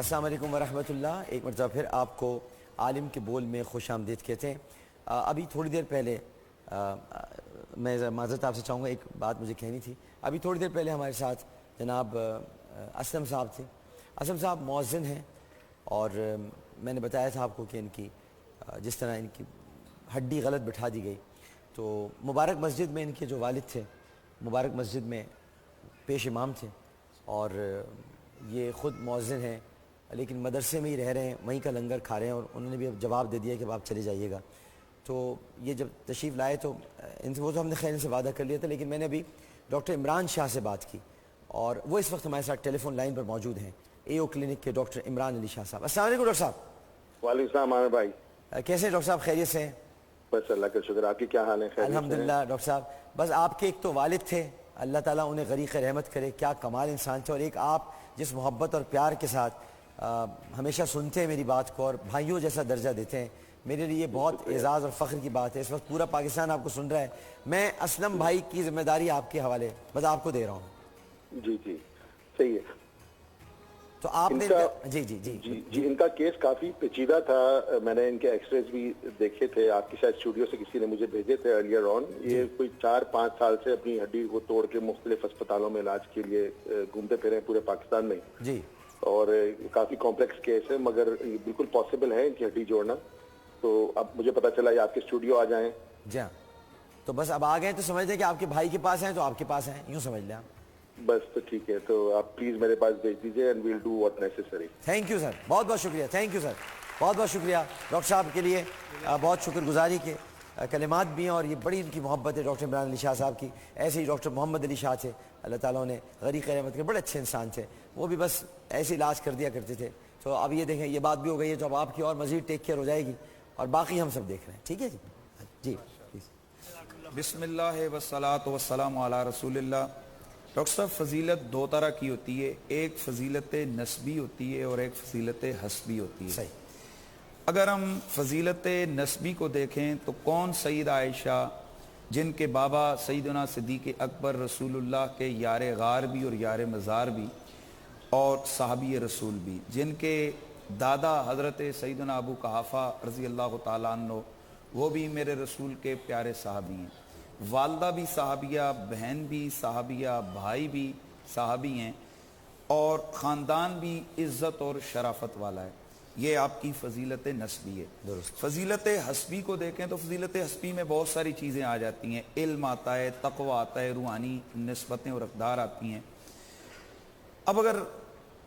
السلام علیکم ورحمۃ اللہ. ایک مرتبہ پھر آپ کو عالم کے بول میں خوش آمدید کہتے ہیں. ابھی تھوڑی دیر پہلے میں معذرت آپ سے چاہوں گا, ایک بات مجھے کہنی تھی. ابھی تھوڑی دیر پہلے ہمارے ساتھ جناب اسلم صاحب تھے. اسلم صاحب مؤذن ہیں اور میں نے بتایا تھا آپ کو کہ ان کی جس طرح ان کی ہڈی غلط بٹھا دی گئی, تو مبارک مسجد میں ان کے جو والد تھے مبارک مسجد میں پیش امام تھے اور یہ خود مؤذن ہیں لیکن مدرسے میں ہی رہ رہے ہیں, وہیں کا لنگر کھا رہے ہیں, اور انہوں نے بھی اب جواب دے دیا کہ اب آپ چلے جائیے گا. تو یہ جب تشریف لائے تو ان سے وہ تو ہم نے خیر ان سے وعدہ کر لیا تھا, لیکن میں نے ابھی ڈاکٹر عمران شاہ سے بات کی اور وہ اس وقت ہمارے ساتھ ٹیلی فون لائن پر موجود ہیں. اے او کلینک کے ڈاکٹر عمران علی شاہ صاحب. السلام علیکم ڈاکٹر صاحب. وعلیکم السلام عامر بھائی. کیسے ہیں ڈاکٹر صاحب, خیریت سے ہیں؟ بس اللہ کا شکر. آپ کی کیا حال ہے؟ خیریت سے ہیں؟ الحمدللہ ڈاکٹر صاحب. بس آپ کے ایک تو والد تھے, اللہ تعالیٰ انہیں غریق رحمت کرے, کیا کمال انسان تھے, اور ایک آپ جس محبت اور پیار کے ساتھ ہمیشہ سنتے ہیں میری بات کو اور بھائیوں جیسا درجہ دیتے ہیں, میرے لیے بہت اعزاز اور فخر کی بات ہے. اس وقت پورا پاکستان آپ کو سن رہا ہے. میں اسلم بھائی کی ذمہ داری آپ کے حوالے بس آپ کو دے رہا ہوں. جی جی صحیح ہے. تو آپ نے جی ان کا کیس کافی پیچیدہ تھا. میں نے ان کے ایکس ریز بھی دیکھے تھے, آپ کی شاید اسٹوڈیو سے کسی نے مجھے بھیجے تھے ارلیئر آن. یہ کوئی 4-5 سال سے اپنی ہڈی کو توڑ کے مختلف اسپتالوں میں علاج کے لیے گھومتے پھرے ہیں پورے پاکستان میں جی, اور کافی کمپلیکس کیس ہے, مگر بالکل پاسبل ہے ان کی ہڈی جوڑنا. تو اب مجھے پتا چلا یہ آپ کے اسٹوڈیو آ جائیں. جی ہاں, تو بس اب آ گئے تو سمجھ لیں کہ آپ کے بھائی کے پاس ہیں تو آپ کے پاس ہیں, یوں سمجھ لیں آپ. بس تو ٹھیک ہے, تو آپ پلیز میرے پاس بھیج دیجیے and well do what necessary. Thank you sir, بہت بہت شکریہ. تھینک یو سر, بہت بہت شکریہ ڈاکٹر صاحب کے لیے. بہت شکر گزاری کے کلمات بھی ہیں اور یہ بڑی ان کی محبت ہے ڈاکٹر عمران علی شاہ صاحب کی. ایسے ہی ڈاکٹر محمد علی شاہ تھے, اللہ تعالیٰ نے غریق رحمت کے, بڑے اچھے انسان تھے, وہ بھی بس ایسے علاج کر دیا کرتے تھے. تو اب یہ دیکھیں یہ بات بھی ہو گئی ہے, تو اب آپ کی اور مزید ٹیک کیئر ہو جائے گی اور باقی ہم سب دیکھ رہے ہیں. ٹھیک ہے جی جی. بسم اللہ والصلاۃ والسلام علی رسول اللہ. ڈاکٹر صاحب فضیلت دو طرح کی ہوتی ہے, ایک فضیلت نسبی ہوتی ہے اور ایک فضیلت حسبی ہوتی ہے. صحیح. اگر ہم فضیلت نسبی کو دیکھیں تو کون سید عائشہ جن کے بابا سیدنا صدیق اکبر رسول اللہ کے یار غار بھی اور یار مزار بھی اور صحابی رسول بھی, جن کے دادا حضرت سیدنا ابو قحافہ رضی اللہ تعالیٰ عنہ وہ بھی میرے رسول کے پیارے صحابی ہیں, والدہ بھی صحابیہ, بہن بھی صحابیہ, بھائی بھی صحابی ہیں, اور خاندان بھی عزت اور شرافت والا ہے. یہ آپ کی فضیلت نسبی ہے. درست. فضیلت حسبی کو دیکھیں تو فضیلت حسبی میں بہت ساری چیزیں آ جاتی ہیں. علم آتا ہے, تقوی آتا ہے, روحانی نسبتیں اور اقدار آتی ہیں. اب اگر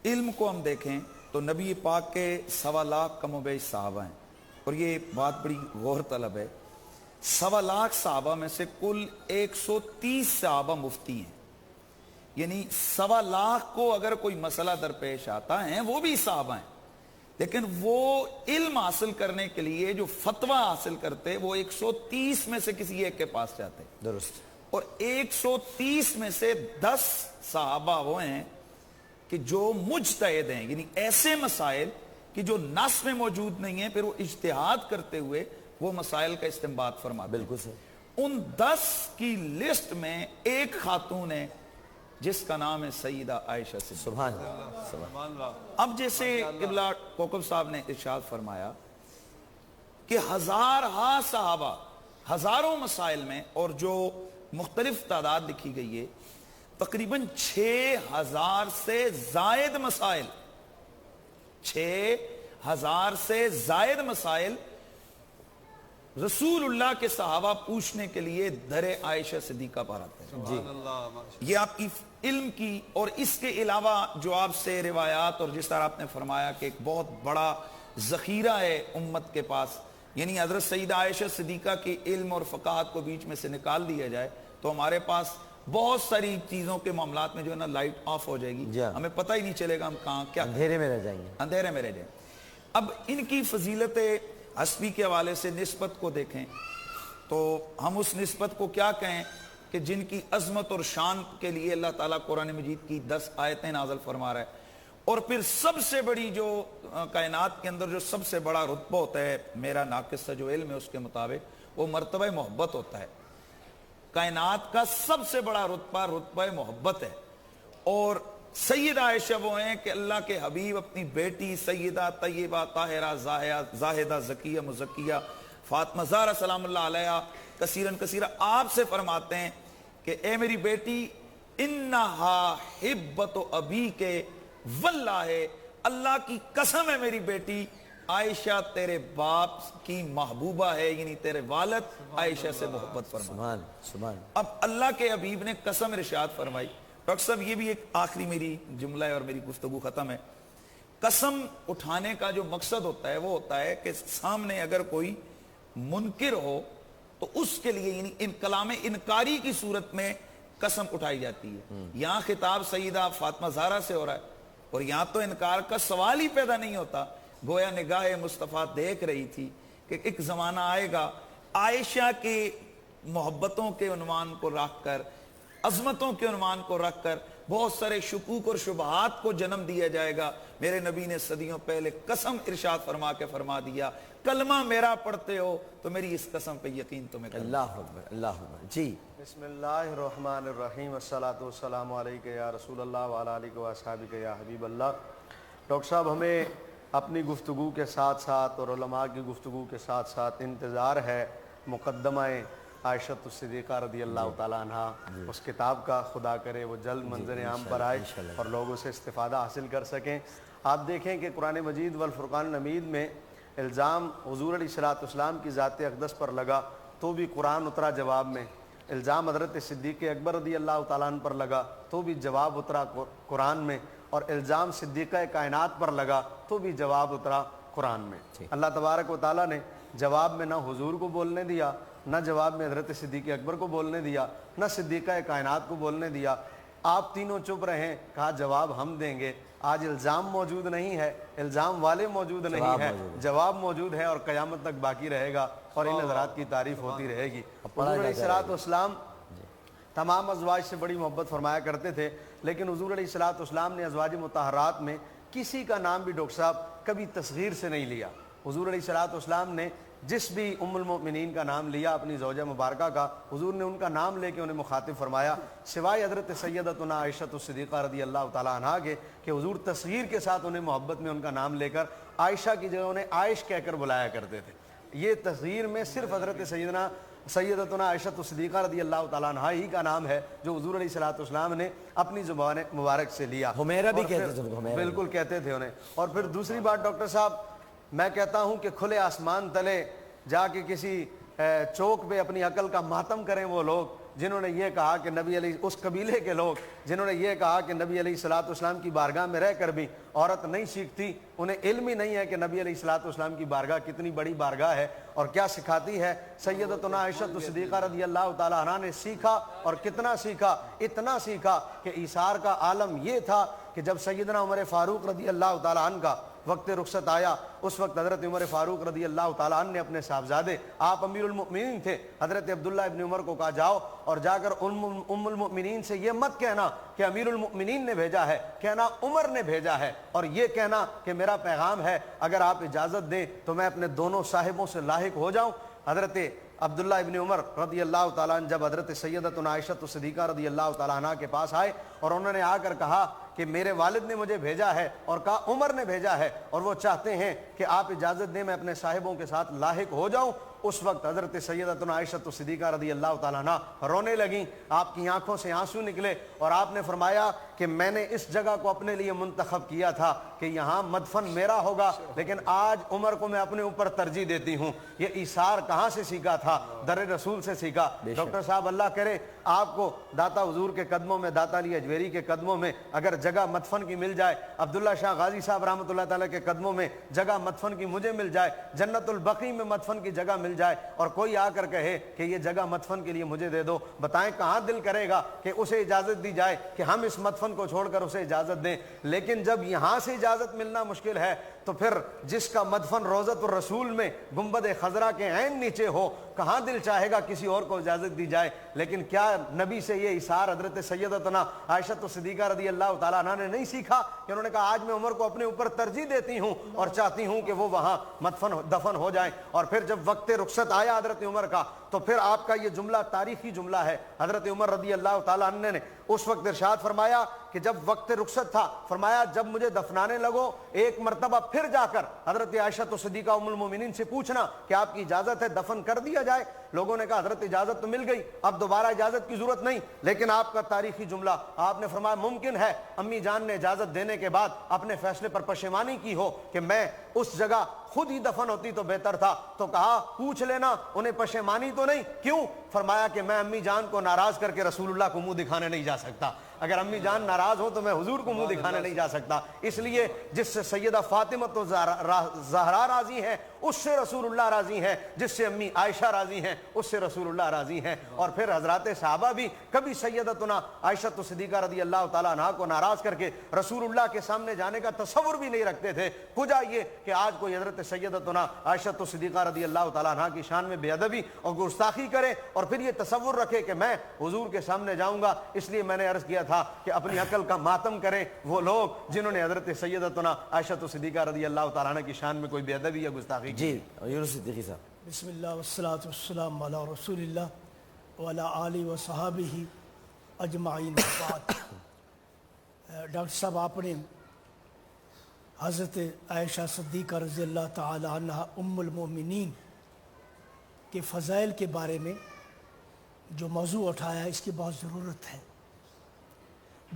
علم کو ہم دیکھیں تو نبی پاک کے 1.25 لاکھ کم و بیش صحابہ ہیں, اور یہ بات بڑی غور طلب ہے. 1.25 لاکھ صحابہ میں سے کل 130 صحابہ مفتی ہیں. یعنی 1.25 لاکھ کو اگر کوئی مسئلہ درپیش آتا ہے وہ بھی صحابہ ہیں, لیکن وہ علم حاصل کرنے کے لیے جو فتویٰ حاصل کرتے وہ 130 میں سے کسی ایک کے پاس جاتے. درست. اور 130 میں سے 10 صحابہ وہ ہیں کہ جو مجتہد ہیں, یعنی ایسے مسائل کہ جو نص میں موجود نہیں ہیں, پھر وہ اجتہاد کرتے ہوئے وہ مسائل کا استنباط فرماتے ہیں. بالکل صحیح. ان 10 کی لسٹ میں ایک خاتون ہے جس کا نام ہے سیدہ عائشہ صدیقہ. سبحان اللہ, سبحان اللہ. اب جیسے قبلہ کوکب صاحب نے ارشاد فرمایا کہ ہزارہا صحابہ ہزاروں مسائل میں, اور جو مختلف تعداد لکھی گئی ہے تقریباً 6000 سے زائد مسائل, 6000 سے زائد مسائل رسول اللہ کے صحابہ پوچھنے کے لیے در عائشہ صدیقہ پر آتے ہیں. جی, یہ آپ کی علم کی, اور اس کے علاوہ جو آپ سے روایات, اور جس طرح آپ نے فرمایا کہ ایک بہت بڑا ذخیرہ ہے امت کے پاس, یعنی حضرت سیدہ عائشہ صدیقہ کے علم اور فقاہت کو بیچ میں سے نکال دیا جائے تو ہمارے پاس بہت ساری چیزوں کے معاملات میں جو ہے نا لائٹ آف ہو جائے گی, ہمیں پتہ ہی نہیں چلے گا ہم کہاں کیا اندھیرے میں رہ جائیں گے, اندھیرے میں رہ جائیں. اب ان کی فضیلت حسبی کے حوالے سے نسبت کو دیکھیں تو ہم اس نسبت کو کیا کہیں کہ جن کی عظمت اور شان کے لیے اللہ تعالیٰ قرآن مجید کی 10 آیتیں نازل فرما رہا ہے, اور پھر سب سے بڑی جو کائنات کے اندر جو سب سے بڑا رتبہ ہوتا ہے, میرا ناقص جو علم ہے اس کے مطابق وہ مرتبہ محبت ہوتا ہے. کائنات کا سب سے بڑا رتبہ محبت ہے, اور سیدہ عائشہ وہ ہیں کہ اللہ کے حبیب اپنی بیٹی سیدہ طیبہ طاہرہ زاہدہ زکیہ مزکیہ فاطمہ زہرا سلام اللہ علیہا کثیرن کثیرہ آپ سے فرماتے ہیں کہ اے میری بیٹی انہا حبت ابی کے واللہ اللہ کی قسم ہے میری بیٹی عائشہ تیرے باپ کی محبوبہ ہے، یعنی تیرے والد عائشہ سے محبت فرما۔ سبحان اب اللہ کے حبیب نے قسم ارشاد فرمائی۔ ڈاکٹر صاحب یہ بھی ایک آخری میری جملہ ہے اور میری گفتگو ختم ہے۔ قسم اٹھانے کا جو مقصد ہوتا ہے وہ ہوتا ہے کہ سامنے اگر کوئی منکر ہو تو اس کے لیے یعنی کلام انکاری کی صورت میں قسم اٹھائی جاتی ہے۔ یہاں خطاب سیدہ فاطمہ زہرا سے ہو رہا ہے اور یہاں تو انکار کا سوال ہی پیدا نہیں ہوتا، گویا نگاہ مصطفیٰ دیکھ رہی تھی کہ ایک زمانہ آئے گا عائشہ کے محبتوں کے عنوان کو رکھ کر، عظمتوں کے عنوان کو رکھ کر بہت سارے شکوک اور شبہات کو جنم دیا جائے گا۔ میرے نبی نے صدیوں پہلے قسم ارشاد فرما کے فرما دیا کلمہ میرا پڑھتے ہو تو میری اس قسم پہ یقین تمہیں کرنا۔ اللہ اکبر اللہ اکبر۔ جی بسم اللہ الرحمن الرحیم، الصلاۃ والسلام علیک یا رسول اللہ وعلی آلک و اصحابک یا حبیب اللہ۔ ڈاکٹر صاحب ہمیں اپنی گفتگو کے ساتھ ساتھ اور علماء کی گفتگو کے ساتھ ساتھ انتظار ہے مقدمہ عائشہ الصدیقہ رضی اللہ تعالیٰ عنہ، اس کتاب کا، خدا کرے وہ جلد منظر عام پر آئے اور لوگ اسے استفادہ حاصل کر سکیں۔ آپ دیکھیں کہ قرآن مجید والفرقان الحمید میں الزام حضور علیہ الصلوۃ والسلام کی ذات اقدس پر لگا تو بھی قرآن اترا جواب میں، الزام حضرت صدیق اکبر رضی اللہ تعالیٰ عنہ پر لگا تو بھی جواب اترا قرآن میں، اور الزام صدیقہ کائنات پر لگا تو بھی جواب اترا قرآن میں۔ اللہ تبارک و تعالیٰ نے جواب میں نہ حضور کو بولنے دیا، نہ جواب میں حضرت صدیق اکبر کو بولنے دیا، نہ صدیقہ کائنات کو بولنے دیا۔ آپ تینوں چپ رہیں، کہا جواب ہم دیں گے۔ آج الزام موجود نہیں ہے، الزام والے موجود نہیں ہے، جواب موجود ہے اور قیامت تک باقی رہے گا اور ان حضرات کی تعریف ہوتی رہے گی۔ حضور علیہ الصلوۃ والسلام تمام ازواج سے بڑی محبت فرمایا کرتے تھے، لیکن حضور علیہ الصلوۃ والسلام نے ازواج مطہرات میں کسی کا نام بھی ڈاکٹر صاحب کبھی تصغیر سے نہیں لیا۔ حضور علیہ الصلوۃ والسلام نے جس بھی ام المؤمنین کا نام لیا اپنی زوجہ مبارکہ کا، حضور نے ان کا نام لے کے انہیں مخاطب فرمایا، سوائے حضرت سیدتنا عائشہ الصدیقہ رضی اللہ تعالیٰ عنہا کے کہ حضور تصغیر کے ساتھ انہیں محبت میں ان کا نام لے کر عائشہ کی جگہ انہیں عائش کہہ کر بلایا کرتے تھے۔ یہ تصغیر میں صرف حضرت سیدتنا عائشہ الصدیقہ رضی اللہ تعالیٰ عنہا ہی کا نام ہے جو حضور علیہ الصلوۃ والسلام نے اپنی زبان مبارک سے لیا۔ حمیرہ بھی کہتے تھے، بالکل کہتے تھے انہیں۔ اور پھر دوسری بات ڈاکٹر صاحب، میں کہتا ہوں کہ کھلے آسمان تلے جا کے کسی چوک پہ اپنی عقل کا ماتم کریں وہ لوگ جنہوں نے یہ کہا کہ نبی علیہ، اس قبیلے کے لوگ جنہوں نے یہ کہا کہ نبی علیہ الصلوۃ والسلام کی بارگاہ میں رہ کر بھی عورت نہیں سیکھتی، انہیں علم ہی نہیں ہے کہ نبی علیہ الصلوۃ والسلام کی بارگاہ کتنی بڑی بارگاہ ہے اور کیا سکھاتی ہے۔ سیدتنا عائشہ الصدیقہ رضی اللہ تعالیٰ عنہا نے سیکھا، اور کتنا سیکھا، اتنا سیکھا کہ ایثار کا عالم یہ تھا کہ جب سیدنا عمر فاروق رضی اللہ تعالیٰ عنہ کا وقت رخصت آیا، اس وقت حضرت عمر فاروق رضی اللہ تعالیٰ عنہ نے اپنے صاحبزادے، آپ امیر المؤمنین تھے، حضرت عبداللہ ابن عمر کو کہا جاؤ اور جا کر ام المؤمنین سے یہ مت کہنا کہ امیر المؤمنین نے بھیجا ہے، کہنا عمر نے بھیجا ہے، اور یہ کہنا کہ میرا پیغام ہے، اگر آپ اجازت دیں تو میں اپنے دونوں صاحبوں سے لاحق ہو جاؤں۔ حضرت عبداللہ ابن عمر رضی اللہ تعالیٰ عنہ جب حضرت سیدتنا عائشہ الصدیقہ رضی اللہ تعالیٰ عنہ کے پاس آئے اور انہوں نے آ کر کہا کہ میرے والد نے مجھے بھیجا ہے، اور کہا عمر نے بھیجا ہے اور وہ چاہتے ہیں کہ آپ اجازت دیں میں اپنے صاحبوں کے ساتھ لاحق ہو جاؤں، اس وقت حضرت سیدتنا عائشہ الصدیقہ رضی اللہ تعالیٰ عنہ رونے لگیں، آپ کی آنکھوں سے آنسو نکلے اور آپ نے فرمایا کہ میں نے اس جگہ کو اپنے لیے منتخب کیا تھا کہ یہاں مدفن میرا ہوگا، لیکن آج عمر کو میں اپنے اوپر ترجیح دیتی ہوں۔ یہ ایثار کہاں سے سیکھا تھا؟ در رسول سے سیکھا۔ ڈاکٹر صاحب اللہ کرے آپ کو داتا حضور کے قدموں میں، داتا علی اجویری کے قدموں میں اگر جگہ مدفن کی مل جائے، عبداللہ شاہ غازی صاحب رحمۃ اللہ تعالیٰ کے قدموں میں جگہ مدفن کی مجھے مل جائے، جنت البقیع میں مدفن کی جگہ مل جائے، اور کوئی آ کر کہے کہ یہ جگہ مدفن کے لیے مجھے دے دو، بتائیں کہاں دل کرے گا کہ اسے اجازت دی جائے کہ ہم اس مدفن کو چھوڑ کر اسے اجازت دیں؟ لیکن جب یہاں سے اجازت ملنا مشکل ہے تو پھر جس کا مدفن روضۃ الرسول میں گنبد خضرا کے عین نیچے ہو کہاں دل چاہے گا کسی اور کو اجازت دی جائے؟ لیکن کیا نبی سے یہ اثار حضرت سیدتنا عائشہ صدیقہ رضی اللہ تعالیٰ عنہ نے نہیں سیکھا کہ انہوں نے کہا آج میں عمر کو اپنے اوپر ترجیح دیتی ہوں اور چاہتی ہوں کہ وہ وہاں دفن ہو جائیں؟ اور پھر جب وقت رخصت آیا حضرت عمر کا تو پھر آپ کا یہ جملہ تاریخی جملہ ہے. حضرت عمر رضی اللہ تعالیٰ عنہ نے اس وقت ارشاد فرمایا کہ جب وقت رخصت تھا، فرمایا جب مجھے دفنانے لگو ایک مرتبہ پھر جا کر حضرت عائشہ صدیقہ ام المومنین سے پوچھنا کہ آپ کی اجازت ہے دفن کر دیا جائے. لوگوں نے کہا حضرت اجازت تو مل گئی، اب دوبارہ اجازت کی ضرورت نہیں. لیکن آپ کا تاریخی جملہ، آپ نے فرمایا ممکن ہے امی جان نے اجازت دینے کے بعد اپنے فیصلے پر پشیمانی کی ہو کہ میں اس جگہ خود ہی دفن ہوتی تو بہتر تھا. تو کہا پوچھ لینا انہیں پشیمانی تو نہیں. کیوں؟ فرمایا کہ میں امی جان کو ناراض کر کے رسول اللہ کو منہ دکھانے نہیں جا سکتا. اگر امی جان ناراض ہو تو میں حضور کو منہ دکھانے نہیں جا سکتا. اس لیے جس سے سیدہ فاطمہ تو زہرا راضی ہیں اس سے رسول اللہ راضی ہیں، جس سے امی عائشہ راضی ہیں اس سے رسول اللہ راضی ہیں. اور پھر حضرات صحابہ بھی کبھی سیدتنا عائشہ صدیقہ رضی اللہ تعالیٰ عنہا کو ناراض کر کے رسول اللہ کے سامنے جانے کا تصور بھی نہیں رکھتے تھے. کجا یہ کہ آج کوئی حضرت سیدتنا عائشہ صدیقہ رضی اللہ تعالیٰ عنہا کی شان میں بے ادبی اور گستاخی کرے اور پھر یہ تصور رکھے کہ میں حضور کے سامنے جاؤں گا. اس لیے میں نے عرض کیا تھا کہ اپنی عقل کا ماتم کریں وہ لوگ جنہوں نے حضرت سیدتنا عائشہ صدیقہ رضی اللہ تعالیٰ عنہ کی شان میں کوئی بے ادبی یا گستاخی کی. جی یونس صدیقی صاحب. بسم اللہ والصلاة والسلام علی رسول اللہ وعلی آلہ وصحابہ اجمعین. ڈاکٹر صاحب آپ نے حضرت عائشہ صدیقہ رضی اللہ تعالی عنہ ام المومنین کے فضائل کے بارے میں جو موضوع اٹھایا ہے اس کی بہت ضرورت ہے.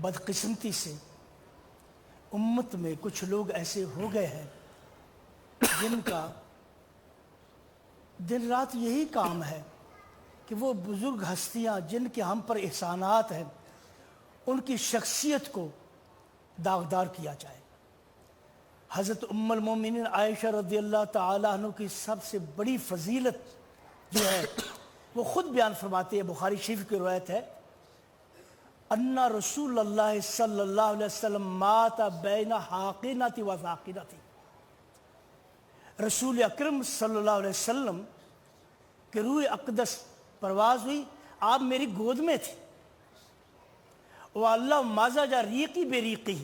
بدقسمتی سے امت میں کچھ لوگ ایسے ہو گئے ہیں جن کا دن رات یہی کام ہے کہ وہ بزرگ ہستیاں جن کے ہم پر احسانات ہیں ان کی شخصیت کو داغدار کیا جائے. حضرت ام المومنین عائشہ رضی اللہ تعالیٰ عنہ کی سب سے بڑی فضیلت جو ہے وہ خود بیان فرماتے ہیں. بخاری شریف کی روایت ہے ان رسول اللہ صلی اللہ علیہ وسلم مات بین حاقنۃ و ذاقنۃ. رسول اکرم صلی اللہ علیہ وسلم کہ روح اقدس پرواز ہوئی، آپ میری گود میں تھے. وَاللَّهُ مَزَجَ رِيقِي بِرِيقِهِ،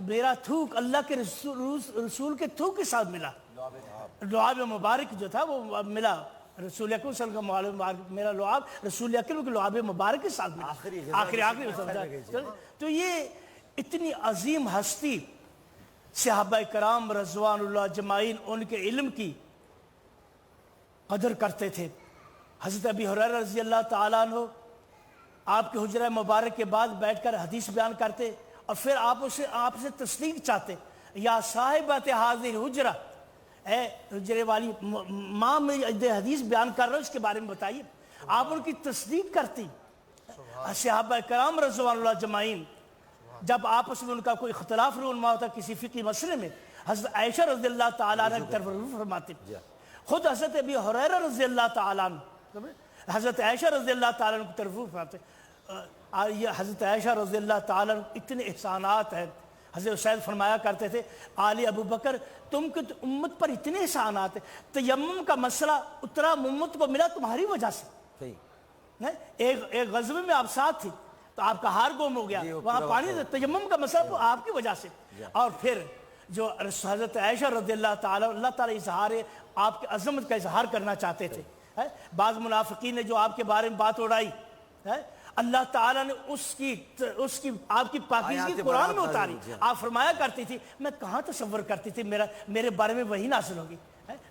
میرا تھوک اللہ کے رسول کے تھوک کے ساتھ ملا. لعاب مبارک جو تھا وہ ملا رسول اکرم صلی اللہ علیہ وسلم. میرا لعاب رسول اکرم کے لعاب مبارک کے ساتھ ملا. آخری تو یہ اتنی عظیم ہستی صحابہ کرام رضوان اللہ اجمعین ان کے علم کی قدر کرتے تھے. حضرت ابی ہریرہ رضی اللہ تعالیٰ عنہ آپ کے حجرہ مبارک کے بعد بیٹھ کر حدیث بیان کرتے اور پھر آپ سے تصدیق چاہتے. یا صاحبۃ ھذہ الحجرہ، اے حجرے والی ماں میں حدیث بیان کر رہا ہوں اس کے بارے میں بتائیے. آپ ان کی تصدیق کرتی. صحابہ کرام رضوان اللہ اجمعین جب آپس میں ان کا کوئی اختلاف رونما ہوتا کسی فقہی مسئلے میں حضرت عائشہ رضی اللہ تعالیٰ عنہ کی طرف رجوع فرماتے. خود حضرت ابی ہریرہ رضی اللہ تعالیٰ عنہ حضرت عائشہ رضی اللہ تعالیٰ عنہ کی طرف رجوع فرماتے. یہ حضرت عائشہ رضی اللہ تعالیٰ عنہ اتنے احسانات ہیں. حضرت حسین فرمایا کرتے تھے آل ابو بکر تم کی امت پر اتنے احسانات ہیں. تیمم کا مسئلہ اترا امت کو ملا تمہاری وجہ سے. ایک غزوے میں آپ ساتھ تھی تو آپ کا ہار گم ہو گیا، وہاں پانی تیمم کا مسئلہ تو آپ کی وجہ سے. اور پھر جو حضرت عائشہ رضی اللہ تعالیٰ اظہار آپ کی عظمت کا اظہار کرنا چاہتے تھے. بعض منافقین نے جو آپ کے بارے میں بات اڑائی اللہ تعالیٰ نے اس کی آپ کی پاکیزگی قرآن میں اتاری. آپ فرمایا کرتی تھی میں کہاں تصور کرتی تھی میرے بارے میں وہی نازل ہوگی.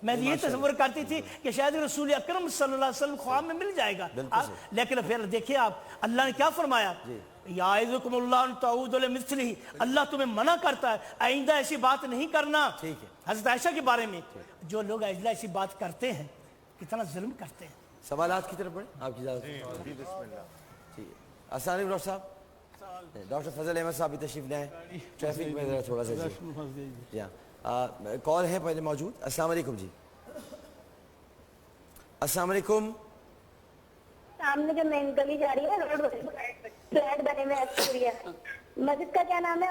میں یہ تصور کرتی تھی کہ شاید رسول اکرم صلی اللہ علیہ وسلم خواب میں مل جائے گا. لیکن پھر دیکھیں آپ اللہ نے کیا فرمایا یعظکم اللہ ان تعودوا لمثلہ. اللہ تمہیں منع کرتا ہے آئندہ ایسی بات نہیں کرنا. حضرت عائشہ کے بارے میں جو لوگ آئندہ ایسی بات کرتے ہیں کتنا ظلم کرتے ہیں. سوالات کی طرف بڑھیں آپ کی اجازت. السلام علیکم ڈاکٹر صاحب. ڈاکٹر فضل احمد صاحب بھی تشریف لائیں. ٹریفک میں ذرا تھوڑا سا جی کال ہے پہلے موجود. السلام علیکم جی. السلام علیکم. سامنے جو مین گلی جا رہی ہے روڈ فلیٹ بنے ہوئے مسجد کا کیا نام ہے؟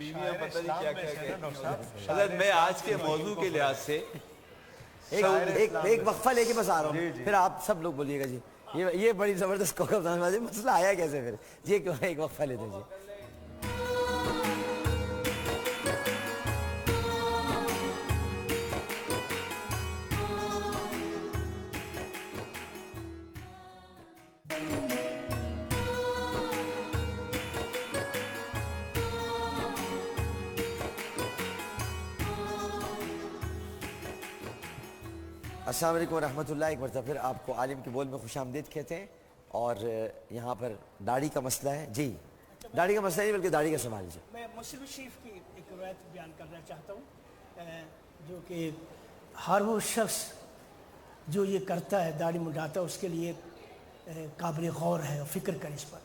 بیویاں پتہ نہیں کیا کیا کہتی ہیں. حضرت میں آج کے موضوع کے لحاظ سے ایک وقفہ لے کے بس آ رہا ہوں, پھر آپ سب لوگ بولیے گا جی. یہ بڑی زبردست کوکب نامہ مسئلہ آیا کیسے پھر جی, ایک وقفہ لیتے ہیں جی. السلام علیکم ورحمۃ اللہ. ایک مرتبہ پھر آپ کو عالم کے بول میں خوش آمدید کہتے ہیں. اور یہاں پر داڑھی کا مسئلہ ہے جی, داڑھی کا مسئلہ نہیں بلکہ داڑھی کا سوال جی. میں مسلم شریف کی ایک روایت بیان کرنا چاہتا ہوں, جو کہ ہر وہ شخص جو یہ کرتا ہے داڑھی منڈاتا ہے اس کے لیے قابل غور ہے, فکر کر اس پر.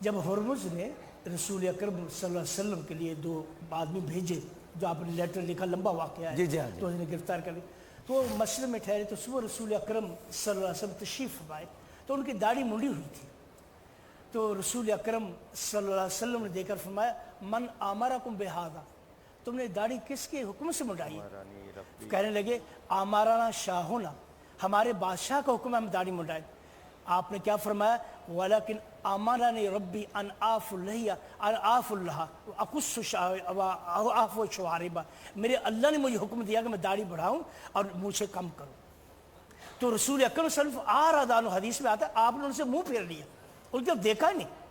جب ہرمز نے رسول اکرم صلی اللہ علیہ وسلم کے لیے 2 آدمی بھیجے, جو آپ نے لیٹر لکھا, لمبا واقعہ ہے, تو انہوں نے گرفتار کر لی, تو مسجد میں ٹھہرے تو صبح رسول اکرم صلی اللہ علیہ وسلم تشریف فرمائے, تو ان کی داڑھی منڈی ہوئی تھی. تو رسول اکرم صلی اللہ علیہ وسلم نے دیکھ کر فرمایا من آمرکم بہذا, تم نے داڑھی کس کے حکم سے منڈائی ہے؟ کہنے لگے آمارنا شاہنا, ہمارے بادشاہ کا حکم ہے ہم داڑھی منڈائیں. آپ نے کیا فرمایا ولیکن امرنی ربی ان آف اللہ اقص آف شواربہ, میرے اللہ نے مجھے حکم دیا کہ میں داڑھی بڑھاؤں اور منہ سے کم کروں. تو رسول اکرم صلی اللہ علیہ وسلم آرادان حدیث میں آتا ہے آپ نے ان سے منہ پھیر لیا, ان کو دیکھا ہی نہیں.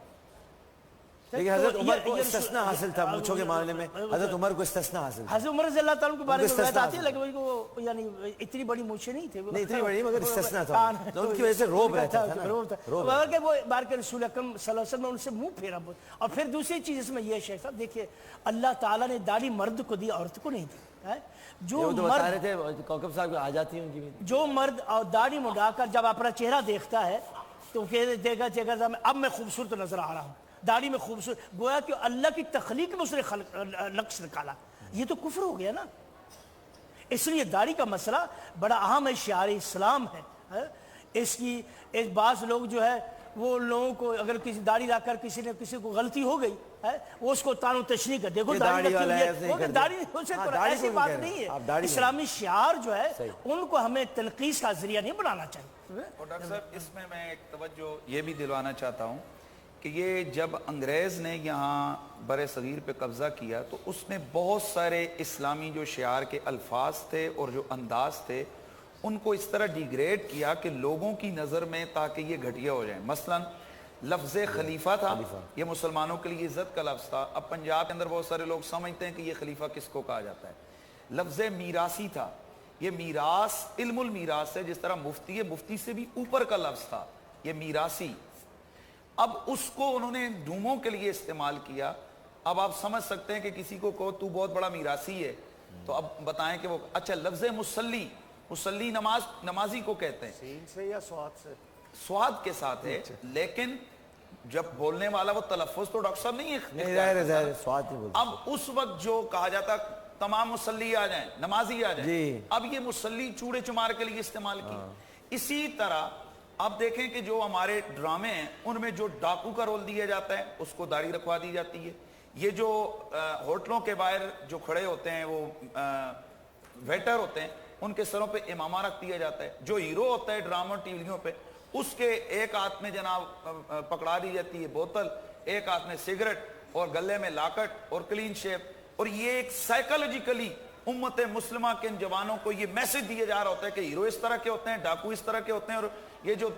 لیکن حضرت عمر کو استثناء حاصل تھا مونچھوں کے معاملے میں, حضرت عمر کو استثناء حاصل تھا. حضرت عمر رضی اللہ تعالیٰ کے بارے میں روایت آتی ہے لیکن وہ یعنی اتنی بڑی مونچھیں نہیں تھے, نہیں اتنی بڑی مگر استثناء تھا, ان کی وجہ سے روب رہتا تھا نا, مگر کہ وہ بار کے رسول اکرم صلی اللہ علیہ وسلم نے ان سے منہ پھیرا. اور پھر دوسری چیز اس میں یہ شیخ صاحب دیکھیے, اللہ تعالیٰ نے داڑھی مرد کو دی, عورت کو نہیں دی. جو بتا رہے تھے کوکب صاحب آ جاتی ہیں ان کی, جو مرد اور داڑھی منڈا کر جب اپنا چہرہ دیکھتا ہے تو دیکھا چہرہ اب میں خوبصورت نظر آ رہا ہوں, داڑھی میں خوبصورت, گویا کہ اللہ کی تخلیق میں اس نے نقص نکالا. یہ تو کفر ہو گیا نا. اس لیے داڑھی کا مسئلہ بڑا اہم ہے, شعار اسلام ہے. اس کی ایک بعض لوگ جو ہے وہ لوگوں کو اگر کسی داڑھی لا کر کسی کو غلطی ہو گئی ہے وہ اس کو تان و تشریح کر, دیکھو داڑھی ایسی بات نہیں ہے. اسلامی شعار جو ہے ان کو ہمیں تنقیص کا ذریعہ نہیں بنانا چاہیے. اور ڈاکٹر صاحب اس میں ایک توجہ یہ بھی دلوانا چاہتا ہوں کہ یہ جب انگریز نے یہاں بر صغیر پہ قبضہ کیا تو اس نے بہت سارے اسلامی جو شعار کے الفاظ تھے اور جو انداز تھے ان کو اس طرح ڈیگریڈ کیا کہ لوگوں کی نظر میں تاکہ یہ گھٹیا ہو جائیں. مثلا لفظ خلیفہ تھا, یہ مسلمانوں کے لیے عزت کا لفظ تھا. اب پنجاب کے اندر بہت سارے لوگ سمجھتے ہیں کہ یہ خلیفہ کس کو کہا جاتا ہے. لفظ میراثی تھا, یہ میراث علم المیراث ہے, جس طرح مفتی ہے, مفتی سے بھی اوپر کا لفظ تھا یہ میراثی. اب اس کو انہوں نے ڈوموں کے لیے استعمال کیا. اب آپ سمجھ سکتے ہیں کہ کسی کو کہو تو بہت بڑا میراثی ہے, تو اب بتائیں کہ وہ اچھا لفظ مصلی, مصلی نمازی کو کہتے ہیں, سین سے یا سواد سے؟ سواد کے ساتھ ہے, لیکن جب بولنے والا وہ تلفظ تو ڈاکٹر صاحب نہیں ہے. اب اس وقت جو کہا جاتا تمام مصلی آ جائیں, نمازی آ جائیں, اب یہ مصلی چوڑے چمار کے لیے استعمال کی. اسی طرح آپ دیکھیں کہ جو ہمارے ڈرامے ہیں ان میں جو ڈاکو کا رول دیا جاتا ہے اس کو داڑھی رکھوا دی جاتی ہے. یہ جو ہوٹلوں کے باہر جو کھڑے ہوتے ہیں وہ ویٹر ہوتے ہیں ان کے سروں پہ امامہ رکھ دیا جاتا ہے. جو ہیرو ہوتا ہے ڈراموں ٹی ویوں پہ اس کے ایک ہاتھ میں جناب پکڑا دی جاتی ہے بوتل, ایک ہاتھ میں سگریٹ اور گلے میں لاکٹ اور کلین شیپ. اور یہ ایک سائیکالوجیکلی امت مسلمہ کے ان جوانوں کو یہ میسج دیا جا رہا ہوتا ہے کہ ہیرو اس طرح کے ہوتے ہیں, ڈاکو اس طرح کے ہوتے ہیں, اور یہ جو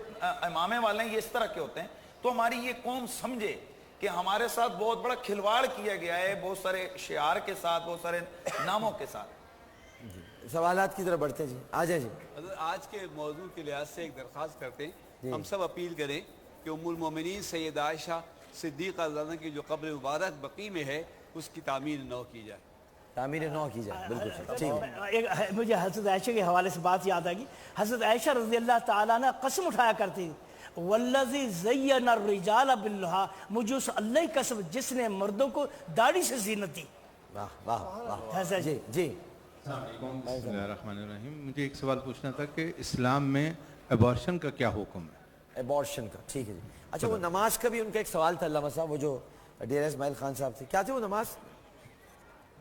امامے والے ہیں یہ اس طرح کے ہوتے ہیں. تو ہماری یہ قوم سمجھے کہ ہمارے ساتھ بہت بڑا کھلواڑ کیا گیا ہے, بہت سارے شعار کے ساتھ, بہت سارے ناموں کے ساتھ. سوالات کی طرف بڑھتے ہیں جی, آ جائیں جی. آج کے موضوع کے لحاظ سے ایک درخواست کرتے ہیں, ہم سب اپیل کریں کہ ام المومنین سیدہ عائشہ صدیقہ رضی اللہ عنہا کی جو قبر مبارک بقیع میں ہے اس کی تعمیر نو کی جائے. تعمیر نو کی جائے, بالکل. مجھے حضرت عائشہ کے حوالے سے بات یاد آ گئی. حضرت عائشہ رضی اللہ تعالیٰ نے قسم اٹھایا کرتی والذی زین الرجال باللہا, مجھے اس اللہ کی قسم جس نے مردوں کو داڑھی سے زینت دی. واہ واہ واہ. جی جی. بسم اللہ الرحمن الرحیم. مجھے ایک سوال پوچھنا تھا کہ اسلام میں ایبارشن کا کیا حکم ہے؟ ایبارشن کا, ٹھیک ہے جی. اچھا وہ نماز کا بھی ان کا ایک سوال تھا علامہ صاحب, وہ جو ڈیرہ اسماعیل خان صاحب تھے, کیا تھے وہ نماز؟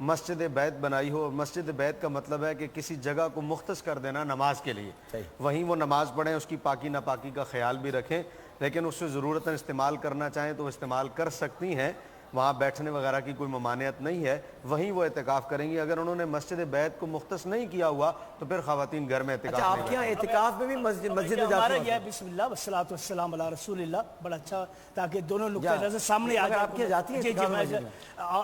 مسجد بیت بنائی ہو، اور مسجد بیت کا مطلب ہے کہ کسی جگہ کو مختص کر دینا نماز کے لیے، وہیں وہ نماز پڑھیں، اس کی پاکی ناپاکی کا خیال بھی رکھیں، لیکن اس سے ضرورتاً استعمال کرنا چاہیں تو وہ استعمال کر سکتی ہیں، وہاں بیٹھنے وغیرہ کی کوئی ممانعت نہیں ہے، وہیں وہ اعتکاف کریں گی۔ اگر انہوں نے مسجد بیت کو مختص نہیں کیا ہوا تو پھر خواتین گھر میں اعتکاف اچھا نہیں آپ کے یہاں اعتکاف میں بھی مسجد میں ہمارا جاتے یہ ہیں؟ بسم اللہ والصلاۃ والسلام علی رسول اللہ، بڑا اچھا، تاکہ دونوں نقطۂ نظر سامنے آ اگر آپ کے جاتی ہیں جی اعتکاف جی، مسجد میں؟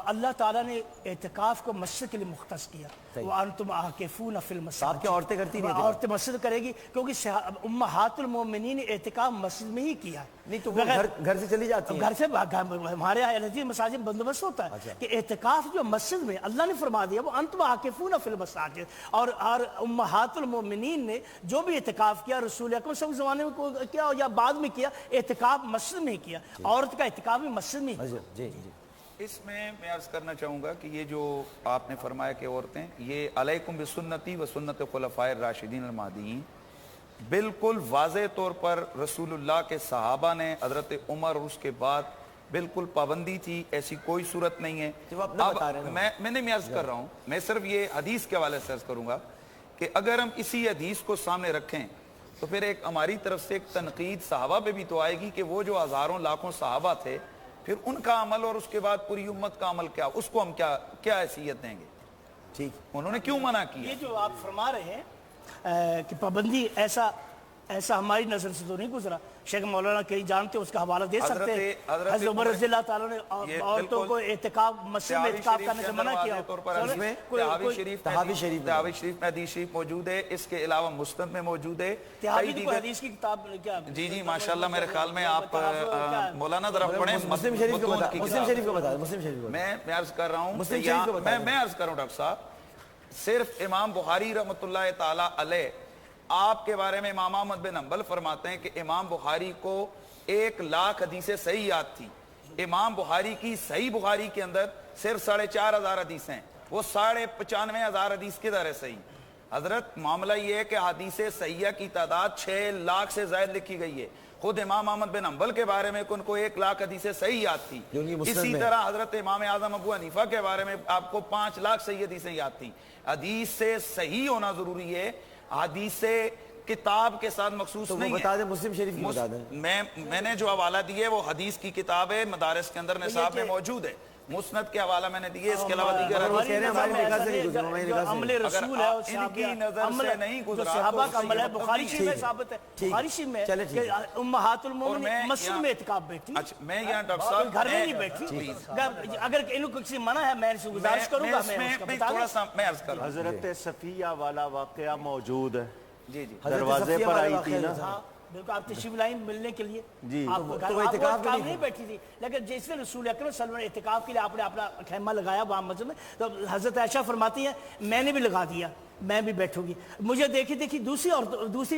اللہ تعالیٰ نے اعتکاف کو مسجد کے لیے مختص کیا، وَأَنْتُمْ عَاكِفُونَ فِي الْمَسَاجِدِ، آپ کی عورتیں کرتی نہیں؟ عورتیں مسجد کرے گی، کیونکہ امہات المومنین نے اعتکاف مسجد میں ہی کیا۔ نہیں تو وہ گھر سے چلی جاتی ہیں؟ گھر سے ہمارے یہاں الہی مساجد بندوبست ہوتا ہے کہ اعتکاف جو مسجد میں اللہ نے فرما دیا وہ انتم عاکفون فی المساجد، اور امہات المومنین نے جو بھی اعتکاف کیا رسول اکرم صلی اللہ علیہ وسلم میں کیا یا بعد میں کیا، اعتکاف مسجد میں ہی کیا، عورت کا اعتکاف بھی مسجد میں ہی۔ جی اس میں عرض کرنا چاہوں گا کہ یہ جو آپ نے فرمایا کہ عورتیں، یہ علیکم بسنتی و سنت خلفائے الراشدین المہدیین، بالکل واضح طور پر رسول اللہ کے صحابہ نے، حضرت عمر اور اس کے بعد بالکل پابندی تھی، ایسی کوئی صورت نہیں ہے۔ میں عرض کر رہا ہوں، میں صرف یہ حدیث کے حوالے سے عرض کروں گا کہ اگر ہم اسی حدیث کو سامنے رکھیں تو پھر ایک ہماری طرف سے ایک تنقید صحابہ پہ بھی تو آئے گی کہ وہ جو ہزاروں لاکھوں صحابہ تھے، پھر ان کا عمل اور اس کے بعد پوری امت کا عمل کیا، اس کو ہم کیا حیثیت دیں گے؟ ٹھیک، انہوں نے کیوں منع کیا؟ یہ جو آپ فرما رہے ہیں کہ پابندی، ایسا ہماری نظر سے تو نہیں گزرا، شیخ مولانا کہیں جانتے اس کا حوالہ دے سکتے ہیں، حضرت عمر رضی اللہ تعالیٰ نے عورتوں کو اعتکاف مسجد میں اعتکاف کرنے سے منع کیا۔ تحاوی شریف میں حدیث شریف موجود ہے، اس کے علاوہ مسند میں موجود ہے، تحاوی کی حدیث کی کتاب کیا؟ جی ماشاءاللہ، میرے خیال میں آپ مولانا ذرا پڑھیں مسلم شریف کو بتا، مسلم شریف کو میں عرض کر رہا ہوں، میں عرض کر رہا ہوں ڈاکٹر صاحب، صرف امام بخاری رحمۃ اللہ تعالی علیہ، آپ کے بارے میں امام احمد بن حنبل فرماتے ہیں کہ امام بخاری کو 1,00,000 حدیثیں صحیح یاد تھی۔ امام بخاری کی صحیح بخاری کے اندر صرف 4,500 حدیثیں ہیں، وہ 95,000 حدیث کدھر ہے صحیح؟ حضرت معاملہ یہ ہے کہ حدیث صحیحہ کی تعداد 6,00,000 سے زائد لکھی گئی ہے۔ خود امام احمد بن حنبل کے بارے میں ان کو 1,00,000 حدیثیں صحیح یاد تھی۔ اسی طرح حضرت امام اعظم ابو حنیفہ کے بارے میں آپ کو 5,00,000 صحیح حدیثیں یاد تھیں۔ حدیث سے صحیح ہونا ضروری ہے، حدیث کتاب کے ساتھ مخصوص نہیں ہے۔ بتا دیں مسلم شریف کی بتا دیں۔ میں نے جو حوالہ دی ہے وہ حدیث کی کتاب ہے، مدارس کے اندر نصاب میں موجود ہے، مسند کے حوالہ میں نے دیے، اس کے علاوہ دیگر عمل رسول ہے، ان کی نظر سے نہیں گزرا، صحابہ کا عمل ہے، بخاری شریف میں ثابت ہے، بخاری شریف میں کہ امہات المومنین مسجد میں اعتکاف بیٹھی۔ میں یہاں ڈاکٹر صاحب گھر میں نہیں بیٹھی، اگر ان کو کسی منع ہے میں گزارش کروں گا، تھوڑا سا میں عرض کروں۔ حضرت صفیہ والا واقعہ موجود ہے، جی دروازے پر آئی تھی نا، بالکل آپ تشریف لائیں ملنے کے لیے، جی آپ اعتکاف نہیں بیٹھی تھی، لیکن جس نے رسول اکرم صلی اللہ علیہ وسلم اعتکاف کے لیے آپ نے اپنا خیمہ لگایا وہاں مسجد میں، تو حضرت عائشہ فرماتی ہیں میں نے بھی لگا دیا، میں بھی بیٹھوں گی، مجھے دیکھی دوسری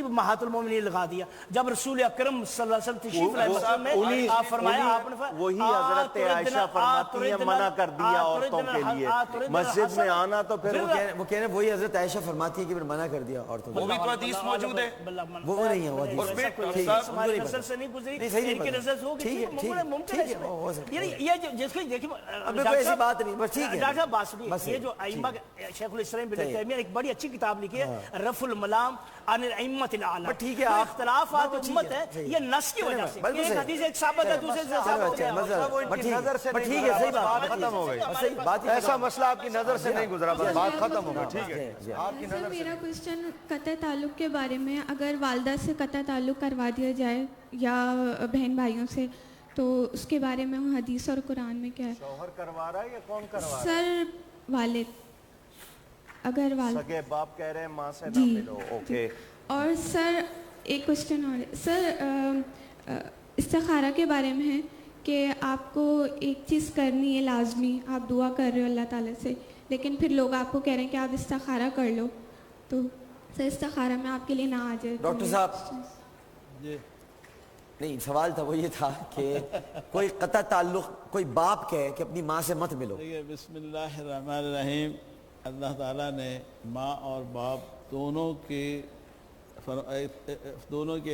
امہات المومنین لگا دیا۔ جب رسول اکرم صلی اللہ علیہ وسلم تشریف لائے مسجد میں، آپ فرمایا، آپ نے وہی حضرت عائشہ فرماتی ہیں منع کر دیا عورتوں کے لیے مسجد میں آنا، تو پھر وہ کہہ رہے ہیں وہی حضرت عائشہ فرماتی ہے کہ منع کر دیا عورتوں کو، وہ بھی تو حدیث موجود ہے، وہ نہیں ہے، وہ حدیث ہماری نظر سے نہیں گزری، ان کی نظر سے ہوگی، ممکن ہے یہ جس کو دیکھیں ایسی بات نہیں، بس ٹھیک ہے ڈاکٹر صاحب بات سنیے، یہ جو ائمہ شیخ الاسلام ابن تیمیہ نے ایک بڑی اچھی کتاب لکھی ہے رفع الملام عن الائمۃ الاعلام، ٹھیک ہے، اختلافات امت ہے یہ نص کی وجہ سے، ایک حدیث ایک ثابت ہے دوسرے سے ثابت ہے، ان کی نظر سے ٹھیک ہے، صحیح بات ختم ہو گئی، ایسا مسئلہ آپ کی نظر سے نہیں گزرا، بات ختم ہو گئی، ٹھیک ہے۔ آپ کی نظر سے میرا کوسچن قطع تعلق کے بارے میں، اگر والدہ سے قطع تعلق کروا دیا جائے یا بہن بھائیوں سے، تو اس کے بارے میں حدیث اور قرآن میں کیا ہے؟ شوہر کروا رہا ہے یا کون کروا رہا ہے؟ سر والد، اگر والد سگے باپ کہہ رہے ہیں ماں سے نہ ملو، اوکے۔ اور سر ایک کوسچن اور ہے سر، استخارہ کے بارے میں ہے کہ آپ کو ایک چیز کرنی ہے لازمی، آپ دعا کر رہے ہو اللہ تعالیٰ سے، لیکن پھر لوگ آپ کو کہہ رہے ہیں کہ آپ استخارہ کر لو، تو سر استخارہ میں آپ کے لیے نہ آ جائے۔ ڈاکٹر صاحب نہیں، سوال تھا وہ یہ تھا کہ کوئی قطع تعلق کوئی باپ کہے کہ اپنی ماں سے مت ملو۔ بسم اللہ الرحمن الرحیم، اللہ تعالیٰ نے ماں اور باپ دونوں کی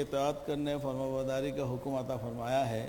اطاعت کرنے، فرمانبرداری کا حکم عطا فرمایا ہے،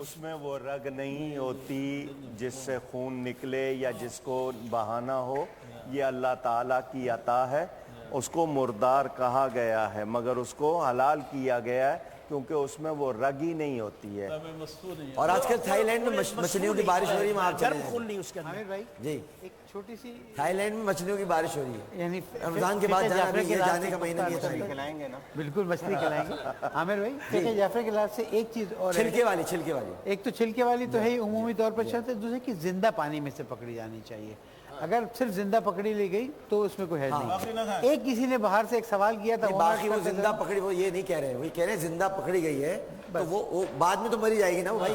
اس میں وہ رگ نہیں ہوتی جس سے خون نکلے یا جس کو بہانا ہو، یہ اللہ تعالیٰ کی عطا ہے، اس کو مردار کہا گیا ہے مگر اس کو حلال کیا گیا ہے کیونکہ اس میں وہ رگ ہی نہیں ہوتی ہے۔ اور آج کل تھائی لینڈ میں مچھلیوں کی بارش ہو رہی ہے، وہاں آپ گرم خون نہیں اس کے اندر بھائی جی ایک چھوٹی سی تھائی لینڈ میں مچھلیوں کی بارش ہو رہی ہے، یعنی رمضان کے بعد جانا جعفر بھی کے ہے، لحاظ جانے سے کا مہینہ نہیں ہے۔ کھلائیں گے نا؟ بالکل مچھلی کھلائیں گے۔ عامر بھائی فقہ جعفر کے لحاظ سے ایک چیز اور ہے، چھلکے والی چھلکے والی ایک تو چھلکے والی تو ہے عمومی طور پر شرط ہے، دوسرے کہ زندہ پانی میں سے پکڑی جانی چاہیے۔ اگر صرف زندہ پکڑی لی گئی تو اس میں کوئی حرج نہیں۔ ایک کسی نے باہر سے ایک سوال کیا تھا، باقی وہ زندہ پکڑی، وہ یہ نہیں کہہ رہے، وہ کہہ رہے ہیں زندہ پکڑی گئی ہے تو وہ بعد میں تو مری جائے گی نا وہ بھائی،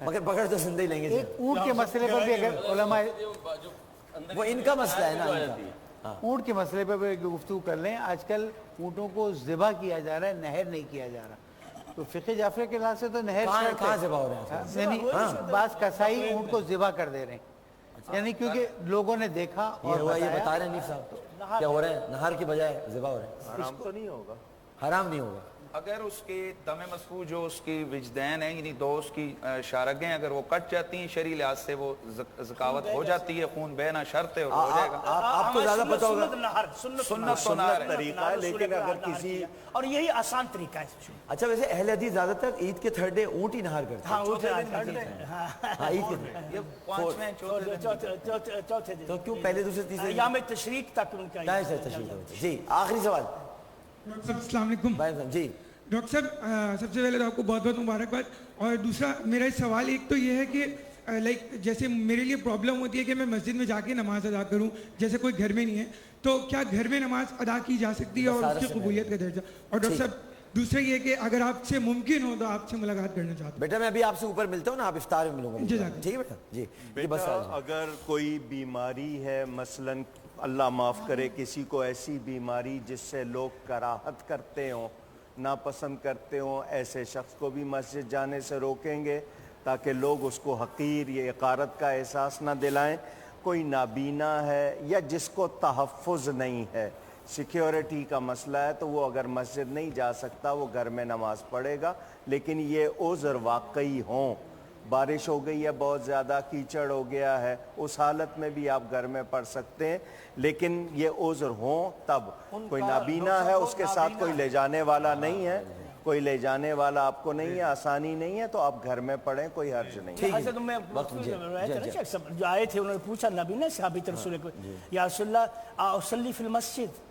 مگر پکڑ تو زندہ ہی لیں گے۔ ایک اونٹ کے مسئلے پر بھی اگر علماء، وہ ان کا مسئلہ ہے نا، اونٹ کے مسئلے پر بھی گفتگو کر لیں۔ آج کل اونٹوں کو ذبح کیا جا رہا ہے، نہر نہیں کیا جا رہا، تو فقہ جعفر کے لحاظ سے تو نہر کہاں ذبح ہو رہے ہیں؟ یعنی بعض کسائی اونٹ کو ذبح کر دے رہے ہیں، یعنی کیونکہ لوگوں نے دیکھا اور یہ بتا رہے ہیں نیف صاحب کیا ہو رہا ہے، نہر کی بجائے ذبح ہو رہا ہے۔ حرام تو نہیں ہوگا؟ حرام نہیں ہوگا اگر اس کے دم مسفوح جو اس کی وجدین ہے، یعنی دو اس کی شارگیں اگر وہ کٹ جاتی ہیں شرعی لحاظ سے وہ زکاوت ہو جاتی ہے، خون بہنا شرط ہے اور ہو جائے گا۔ آپ کو زیادہ پتہ ہوگا، سنت طریقہ ہے، لیکن اگر کسی اور یہی آسان طریقہ ہے۔ اچھا ویسے اہل حدیث زیادہ تر عید کے تھرڈ ڈے اونٹ ہی نہار کرتے ہیں، عید کے چوتھے دن، تو کیوں پہلے دوسرے تیسرے ایام تشریق تک ان کا تشریف؟ جی آخری سوال ڈاکٹر صاحب السلام علیکم۔ جی ڈاکٹر صاحب سب سے پہلے تو آپ کو بہت بہت مبارکباد، اور دوسرا میرا سوال ایک تو یہ ہے کہ لائک جیسے میرے لیے پرابلم ہوتی ہے کہ میں مسجد میں جا کے نماز ادا کروں، جیسے کوئی گھر میں نہیں ہے، تو کیا گھر میں نماز ادا کی جا سکتی ہے اور اس کی قبولیت کا درجہ؟ اور ڈاکٹر صاحب دوسرا یہ کہ اگر آپ سے ممکن ہو تو آپ سے ملاقات کرنا چاہتا ہوں۔ بیٹا میں ابھی آپ سے اوپر ملتا ہوں نا، آپ افطار میں ملوں گا، ٹھیک ہے بیٹا؟ جی بیٹا اگر کوئی بیماری ہے، مثلاً اللہ معاف کرے کسی کو ایسی بیماری جس سے لوگ کراہت کرتے ہوں، ناپسند کرتے ہوں، ایسے شخص کو بھی مسجد جانے سے روکیں گے تاکہ لوگ اس کو حقیر یا حقارت کا احساس نہ دلائیں۔ کوئی نابینا ہے یا جس کو تحفظ نہیں ہے، سیکیورٹی کا مسئلہ ہے، تو وہ اگر مسجد نہیں جا سکتا وہ گھر میں نماز پڑھے گا، لیکن یہ عذر واقعی ہوں، بارش ہو گئی ہے بہت زیادہ، کیچڑ ہو گیا ہے، اس حالت میں بھی آپ گھر میں پڑھ سکتے ہیں، لیکن یہ عذر ہوں تب۔ کوئی نابینا ہے، اس کے ساتھ کوئی لے جانے والا نہیں ہے، کوئی لے جانے والا آپ کو نہیں ہے، آسانی نہیں ہے، تو آپ گھر میں پڑھیں، کوئی حرج نہیں ہے۔ جو آئے تھے انہوں نے پوچھا نبی نے صحابی رسول کو، یا رسول اللہ اصلی فی المسجد،